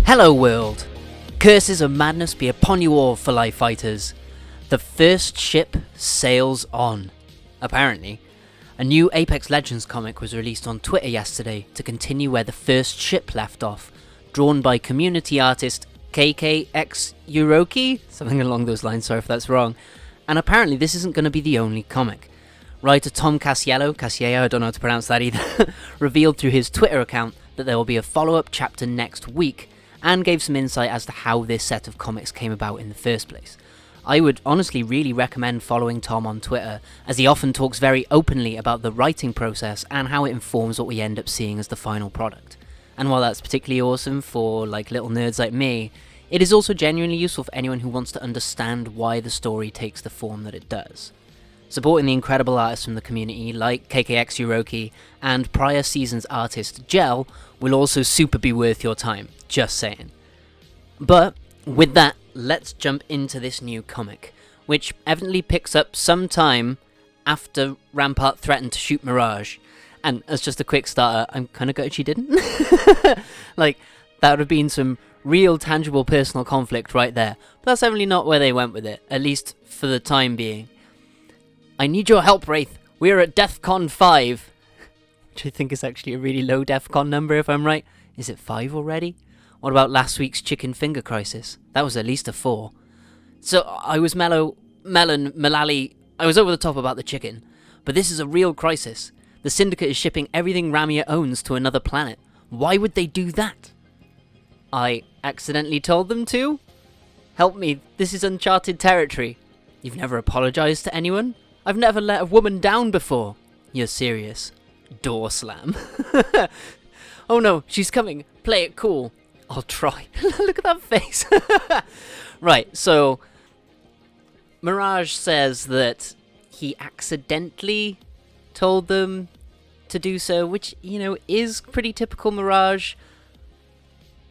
Hello world! Curses of madness be upon you all, for life fighters. The first ship sails on. Apparently, a new Apex Legends comic was released on Twitter yesterday to continue where the first ship left off, drawn by community artist KKX Yuroki? Something along those lines, sorry if that's wrong. And apparently this isn't going to be the only comic. Writer Tom Casiello, I don't know how to pronounce that either, revealed through his Twitter account that there will be a follow-up chapter next week, and gave some insight as to how this set of comics came about in the first place. I would honestly really recommend following Tom on Twitter, as he often talks very openly about the writing process and how it informs what we end up seeing as the final product. And while that's particularly awesome for little nerds like me, it is also genuinely useful for anyone who wants to understand why the story takes the form that it does. Supporting the incredible artists from the community like KKX Yuroki and prior season's artist Gel will also super be worth your time, just saying. But with that, let's jump into this new comic, which evidently picks up some time after Rampart threatened to shoot Mirage. And as just a quick starter, I'm kind of gutted she didn't. That would have been some real tangible personal conflict right there. But that's definitely not where they went with it, at least for the time being. I need your help, Wraith. We're at DEFCON 5. Which I think is actually a really low DEFCON number, if I'm right. Is it 5 already? What about last week's chicken finger crisis? That was at least a 4. So I was Malali. I was over the top about the chicken. But this is a real crisis. The Syndicate is shipping everything Ramia owns to another planet. Why would they do that? I accidentally told them to? Help me, this is uncharted territory. You've never apologized to anyone? I've never let a woman down before. You're serious. Door slam. Oh no, she's coming. Play it cool. I'll try. Look at that face. Right, so Mirage says that he accidentally told them to do so, which, is pretty typical Mirage.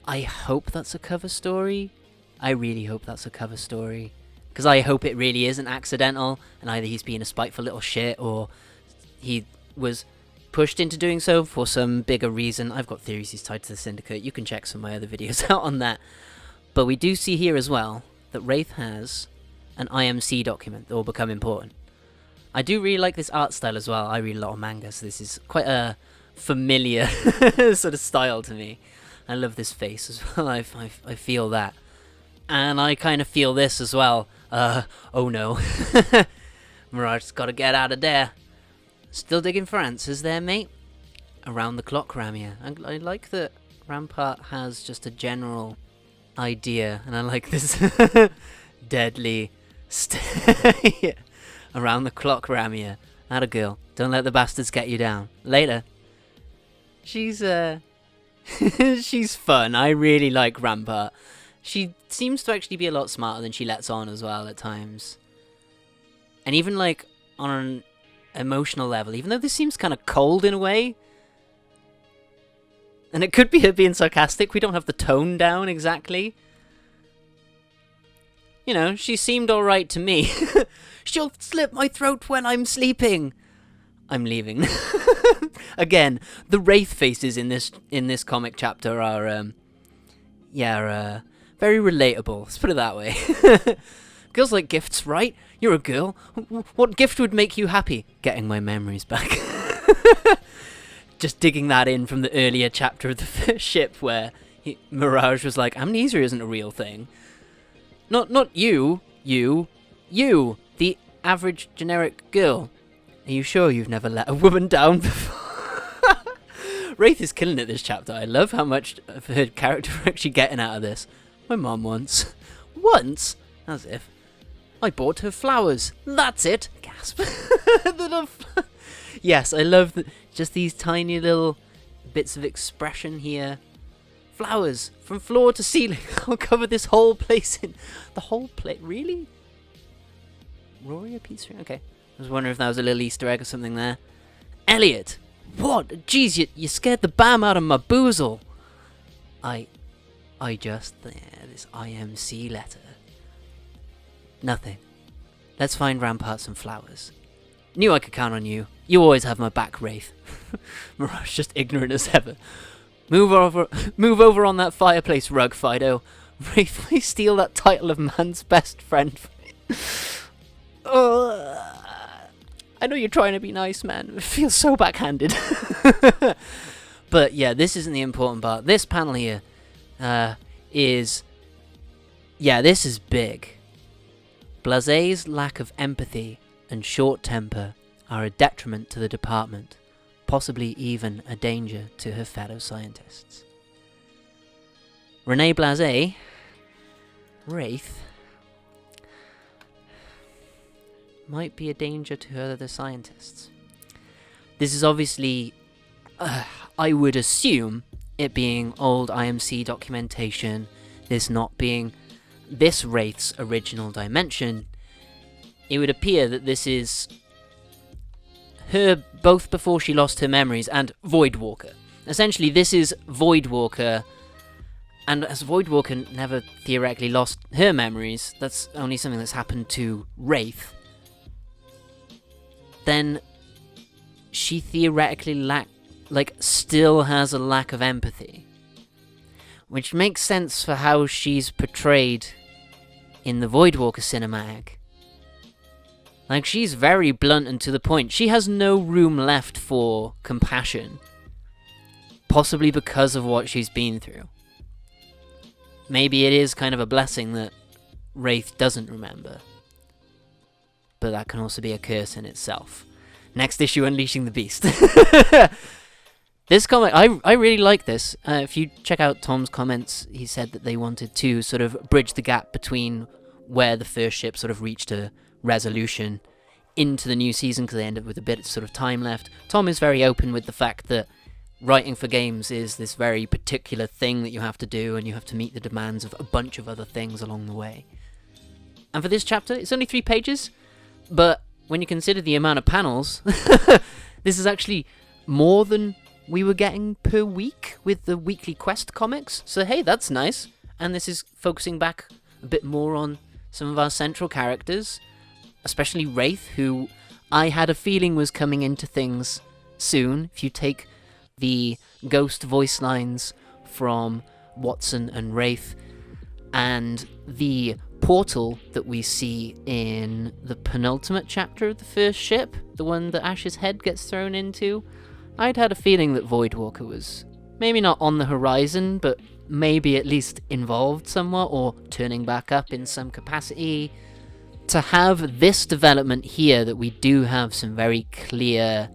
I hope that's a cover story. I really hope that's a cover story. Because I hope it really isn't accidental, and either he's being a spiteful little shit, or he was pushed into doing so for some bigger reason. I've got theories he's tied to the Syndicate. You can check some of my other videos out on that. But we do see here as well that Wraith has an IMC document that will become important. I do really like this art style as well. I read a lot of manga, so this is quite a familiar sort of style to me. I love this face as well. I feel that. And I kind of feel this as well. Oh no. Mirage's got to get out of there. Still digging for answers there, mate? Around the clock, Ramia. I like that Rampart has just a general idea. And I like this deadly stare. Around the clock, Ramia. Atta girl. Don't let the bastards get you down. Later. She's she's fun. I really like Rampart. She seems to actually be a lot smarter than she lets on as well at times. And even on an emotional level, even though this seems kind of cold in a way. And it could be her being sarcastic. We don't have the tone down exactly. She seemed alright to me. She'll slit my throat when I'm sleeping. I'm leaving. Again, the Wraith faces in this comic chapter are very relatable. Let's put it that way. Girls like gifts, right? You're a girl. What gift would make you happy? Getting my memories back. Just digging that in from the earlier chapter of the first ship where Mirage was like, amnesia isn't a real thing. Not you, the average generic girl. Are you sure you've never let a woman down before? Wraith is killing it this chapter. I love how much of her character we're actually getting out of this. My mum once. Once? As if. I bought her flowers. That's it. Gasp. Yes, I love just these tiny little bits of expression here. Flowers from floor to ceiling. I'll cover this whole place in. The whole plate? Really? Rory a pizza? Okay. I was wondering if that was a little Easter egg or something there. Elliot! What? Jeez, you scared the bam out of my boozle. This IMC letter. Nothing. Let's find Rampart some flowers. Knew I could count on you. You always have my back, Wraith. Mirage just ignorant as ever. Move over on that fireplace rug, Fido. Wraith, please steal that title of man's best friend. I know you're trying to be nice, man. It feels so backhanded. But yeah, this isn't the important part. This panel here is... Yeah, this is big. Blasé's lack of empathy and short temper are a detriment to the department, possibly even a danger to her fellow scientists. Renee Blasé, Wraith, might be a danger to her other scientists. This is obviously, I would assume, it being old IMC documentation, this not being this Wraith's original dimension. It would appear that this is her both before she lost her memories and Voidwalker. Essentially, this is Voidwalker, and as Voidwalker never theoretically lost her memories, that's only something that's happened to Wraith, then she theoretically still has a lack of empathy. Which makes sense for how she's portrayed in the Voidwalker cinematic. Like, she's very blunt and to the point. She has no room left for compassion. Possibly because of what she's been through. Maybe it is kind of a blessing that Wraith doesn't remember. But that can also be a curse in itself. Next issue, Unleashing the Beast. This comic, I really like this. If you check out Tom's comments, he said that they wanted to sort of bridge the gap between where the first ship sort of reached a resolution into the new season, because they end up with a bit of sort of time left. Tom is very open with the fact that writing for games is this very particular thing that you have to do, and you have to meet the demands of a bunch of other things along the way. And for this chapter, it's only 3 pages, but when you consider the amount of panels, this is actually more than we were getting per week with the weekly quest comics. So hey, that's nice. And this is focusing back a bit more on some of our central characters, especially Wraith, who I had a feeling was coming into things soon. If you take the ghost voice lines from Watson and Wraith, and the portal that we see in the penultimate chapter of the first ship, the one that Ash's head gets thrown into, I'd had a feeling that Voidwalker was maybe not on the horizon, but maybe at least involved somewhat, or turning back up in some capacity. To have this development here, that we do have some very clear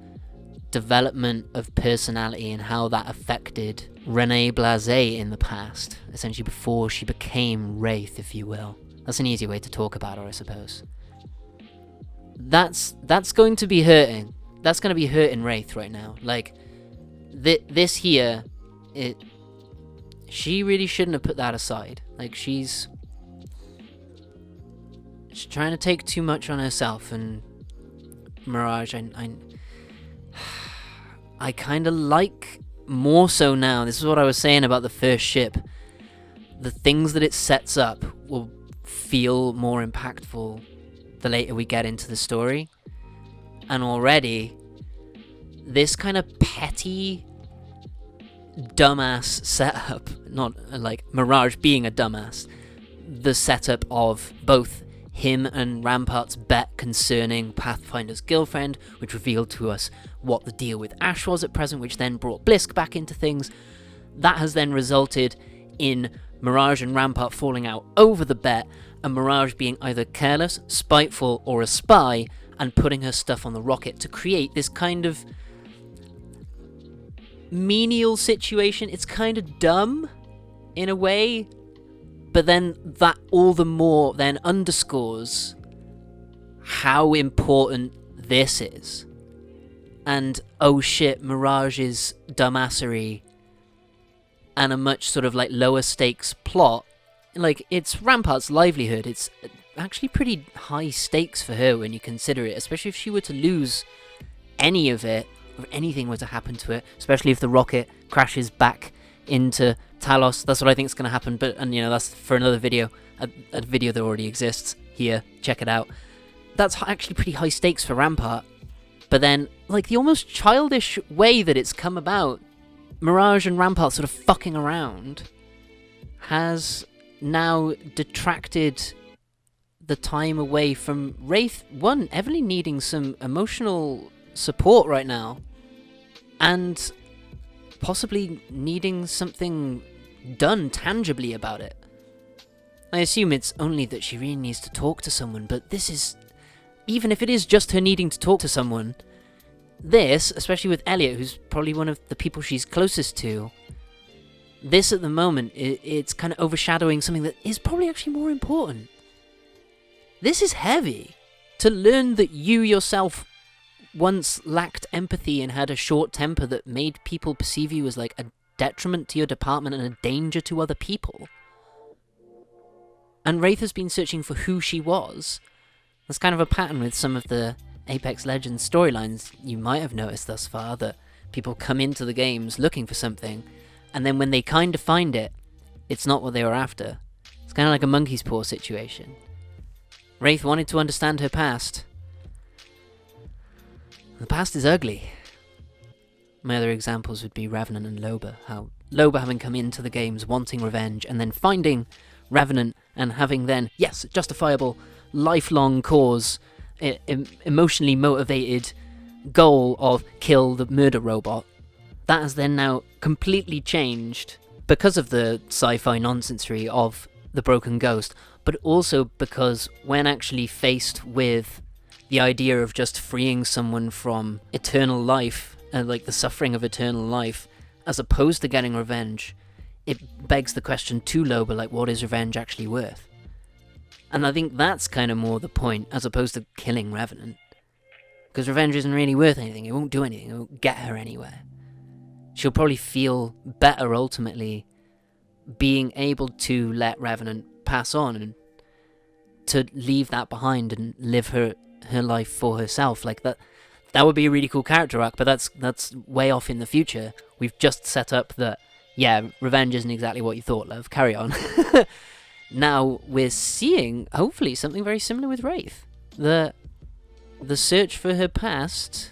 development of personality and how that affected Renee Blasé in the past, essentially before she became Wraith, if you will. That's an easy way to talk about her, I suppose. That's going to be hurting. That's going to be hurting Wraith right now. Like, this here, she really shouldn't have put that aside. Like, she's trying to take too much on herself, and Mirage, I kind of like more so now. This is what I was saying about the first ship. The things that it sets up will feel more impactful the later we get into the story. And already, this kind of petty, dumbass setup, not like Mirage being a dumbass, the setup of both him and Rampart's bet concerning Pathfinder's girlfriend, which revealed to us what the deal with Ash was at present, which then brought Blisk back into things. That has then resulted in Mirage and Rampart falling out over the bet, and Mirage being either careless, spiteful, or a spy, and putting her stuff on the rocket to create this kind of menial situation. It's kind of dumb, in a way, but then that all the more then underscores how important this is. And oh shit, Mirage's dumbassery and a much sort of like lower stakes plot, like, it's Rampart's livelihood. It's actually pretty high stakes for her when you consider it, especially if she were to lose any of it, or anything were to happen to it, especially if the rocket crashes back into Talos. That's what I think is going to happen, but, and you know, that's for another video, a video that already exists here, check it out. That's actually pretty high stakes for Rampart, But then, like, the almost childish way that it's come about, Mirage and Rampart sort of fucking around, has now detracted the time away from Wraith, one, heavily needing some emotional support right now, and possibly needing something done tangibly about it. I assume it's only that she really needs to talk to someone, but this is... Even if it is just her needing to talk to someone, this, especially with Elliot, who's probably one of the people she's closest to, this at the moment, it's kind of overshadowing something that is probably actually more important. This is heavy. To learn that you yourself once lacked empathy and had a short temper that made people perceive you as like a detriment to your department and a danger to other people. And Wraith has been searching for who she was. That's kind of a pattern with some of the Apex Legends storylines you might have noticed thus far, that people come into the games looking for something, and then when they kind of find it, it's not what they were after. It's kind of like a monkey's paw situation. Wraith wanted to understand her past. The past is ugly. My other examples would be Revenant and Loba. How Loba having come into the games wanting revenge, and then finding Revenant and having then, yes, justifiable, lifelong cause, emotionally motivated goal of kill the murder robot. That has then now completely changed because of the sci-fi nonsensery of the broken ghost, but also because when actually faced with the idea of just freeing someone from eternal life, like the suffering of eternal life, as opposed to getting revenge, it begs the question to Loba, like, what is revenge actually worth? And I think that's kind of more the point, as opposed to killing Revenant. Because revenge isn't really worth anything, it won't do anything, it won't get her anywhere. She'll probably feel better ultimately being able to let Revenant pass on and to leave that behind and live her life for herself. Like that would be a really cool character arc, but that's way off in the future. We've just set up that, yeah, revenge isn't exactly what you thought, love. Carry on. Now we're seeing, hopefully, something very similar with Wraith. The search for her past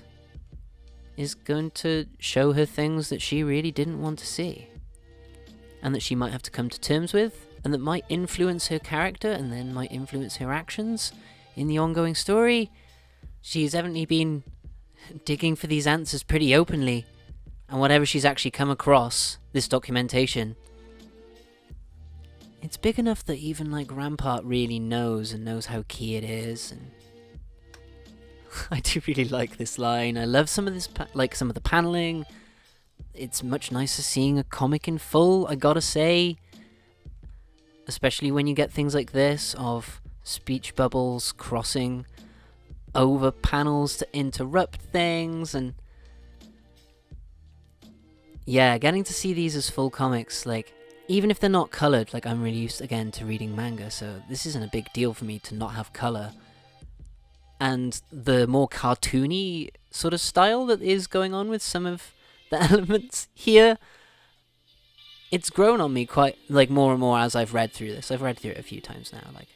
is going to show her things that she really didn't want to see, and that she might have to come to terms with, and that might influence her character, and then might influence her actions in the ongoing story. She's evidently been digging for these answers pretty openly, and whatever she's actually come across, this documentation, it's big enough that even like Rampart really knows, and knows how key it is. And I do really like this line. I love some of this, like some of the paneling. It's much nicer seeing a comic in full, I gotta say. Especially when you get things like this, of speech bubbles crossing over panels to interrupt things, and yeah, getting to see these as full comics, like, even if they're not coloured, like, I'm really used, again, to reading manga, so this isn't a big deal for me to not have colour. And the more cartoony sort of style that is going on with some of the elements here, it's grown on me quite, like, more and more as I've read through this. I've read through it a few times now, like,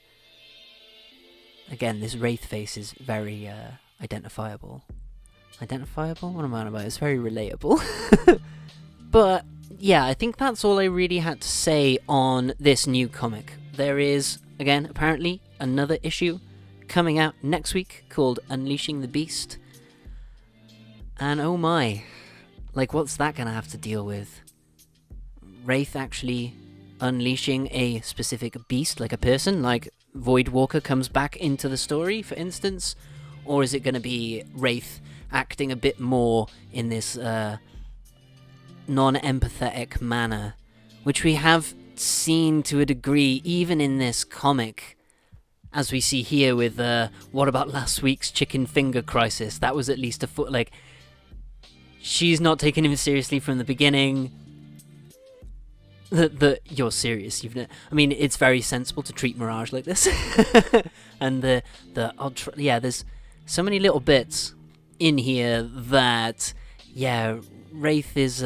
again, this Wraith face is very, identifiable. Identifiable? What am I on about? It's very relatable. But, yeah, I think that's all I really had to say on this new comic. There is, again, apparently, another issue coming out next week called Unleashing the Beast. And oh my, like, what's that gonna have to deal with? Wraith actually unleashing a specific beast, like a person, like Voidwalker comes back into the story, for instance? Or is it gonna be Wraith acting a bit more in this, non-empathetic manner, which we have seen to a degree even in this comic, as we see here with what about last week's chicken finger crisis? That was at least a foot, like, she's not taking him seriously from the beginning. You're serious, I mean, it's very sensible to treat Mirage like this. And there's so many little bits in here that, yeah, Wraith is,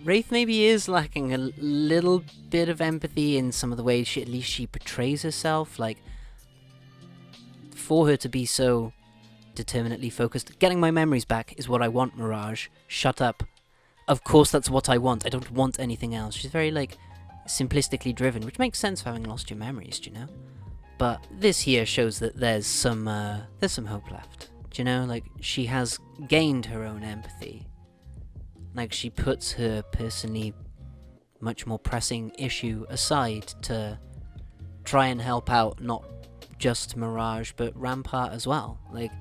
Wraith maybe is lacking a little bit of empathy in some of the ways she portrays herself. Like, for her to be so determinately focused. Getting my memories back is what I want, Mirage. Shut up. Of course that's what I want. I don't want anything else. She's very, like, simplistically driven, which makes sense for having lost your memories, do you know? But this here shows that there's some hope left. Do you know? Like, she has gained her own empathy. Like, she puts her personally much more pressing issue aside to try and help out not just Mirage, but Rampart as well. Like,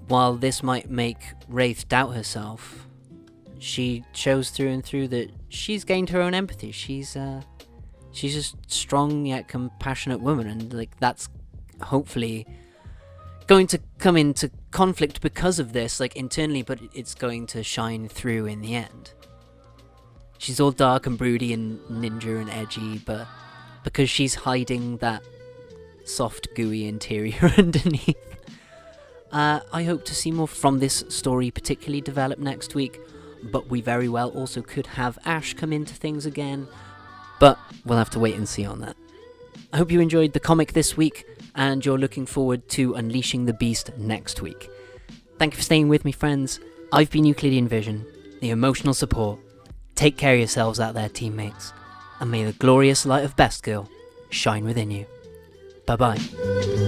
while this might make Wraith doubt herself, she shows through and through that she's gained her own empathy. She's a strong yet compassionate woman, and like that's hopefully going to come into conflict because of this, like internally, but it's going to shine through in the end. She's all dark and broody and ninja and edgy, but because she's hiding that soft, gooey interior underneath. I hope to see more from this story particularly develop next week, but we very well also could have Ash come into things again, but we'll have to wait and see on that. I hope you enjoyed the comic this week, and you're looking forward to unleashing the beast next week. Thank you for staying with me, friends. I've been Euclidean Vision, the emotional support. Take care of yourselves out there, teammates, and may the glorious light of Best Girl shine within you. Bye-bye.